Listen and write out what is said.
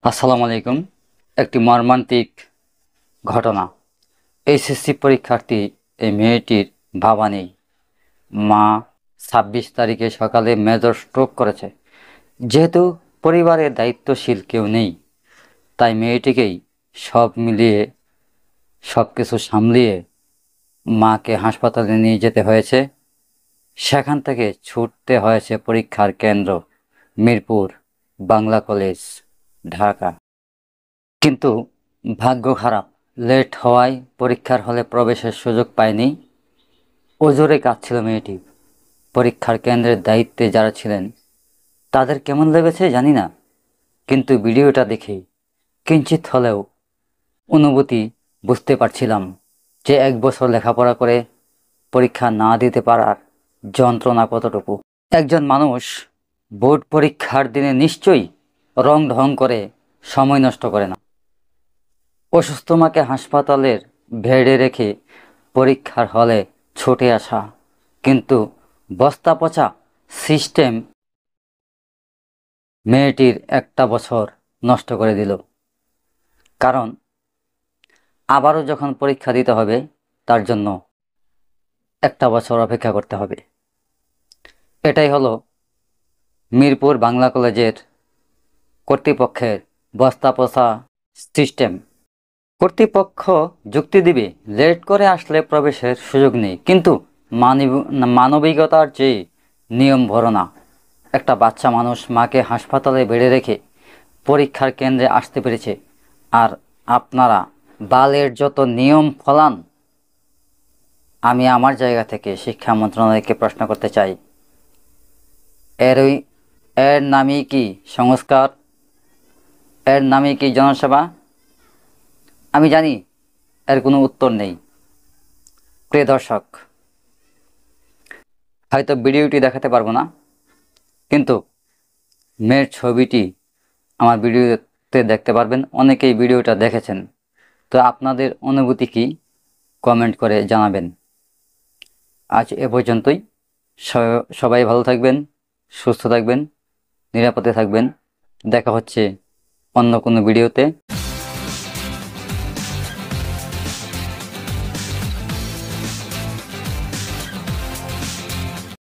আসসালামু আলাইকুম। একটি মর্মান্তিক ঘটনা। এইচএসসি পরীক্ষার্থী এই মেয়েটির বাবা নেই। মা ২৬ তারিখে সকালে মেজর স্ট্রোক করেছে। যেহেতু পরিবারে দায়িত্বশীল কেউ নেই, তাই মেয়েটিকেই সব মিলিয়ে সব কিছু সামলিয়ে মাকে হাসপাতালে নিয়ে যেতে হয়েছে। সেখান থেকে ছুটতে হয়েছে পরীক্ষার কেন্দ্র মিরপুর বাংলা কলেজ, ঢাকা। কিন্তু ভাগ্য খারাপ, লেট হওয়ায় পরীক্ষার হলে প্রবেশের সুযোগ পায়নি। ওজোরে কাঁদছিল মেয়েটি। পরীক্ষার কেন্দ্রের দায়িত্বে যারা ছিলেন তাদের কেমন লেগেছে জানি না, কিন্তু ভিডিওটা দেখে কিঞ্চিৎ হলেও অনুভূতি বুঝতে পারছিলাম যে ১ বছর লেখাপড়া করে পরীক্ষা না দিতে পারার যন্ত্রণা কতটুকু। একজন মানুষ বোর্ড পরীক্ষার দিনে নিশ্চয়ই রং ঢং করে সময় নষ্ট করে না। অসুস্থ মাকে হাসপাতালের বেডে রেখে পরীক্ষার হলে ছুটে আসা, কিন্তু বস্তা পচা সিস্টেম মেয়েটির একটা বছর নষ্ট করে দিল। কারণ আবারও যখন পরীক্ষা দিতে হবে, তার জন্য একটা বছর অপেক্ষা করতে হবে। এটাই হলো মিরপুর বাংলা কলেজের কর্তৃপক্ষের বস্তা পচা সিস্টেম। কর্তৃপক্ষ যুক্তি দিবে লেট করে আসলে প্রবেশের সুযোগ নেই, কিন্তু মানবিকতার চেয়ে নিয়ম ভরো না। একটা বাচ্চা মানুষ মাকে হাসপাতালে বেড়ে রেখে পরীক্ষার কেন্দ্রে আসতে পেরেছে, আর আপনারা বালের যত নিয়ম ফলান। আমি আমার জায়গা থেকে শিক্ষা মন্ত্রণালয়কে প্রশ্ন করতে চাই, এর নামই কি সংস্কার? এর নামই কি জনসেবা? আমি জানি এর কোনো উত্তর নেই। প্রিয় দর্শক, হয়তো ভিডিওটি দেখাতে পারবো না, কিন্তু মেয়ের ছবিটি আমার ভিডিওতে দেখতে পারবেন। অনেকেই ভিডিওটা দেখেছেন, তো আপনাদের অনুভূতি কি কমেন্ট করে জানাবেন। আজ এ পর্যন্তই। সবাই ভালো থাকবেন, সুস্থ থাকবেন, নিরাপদে থাকবেন। দেখা হচ্ছে অন্য কোনো ভিডিওতে।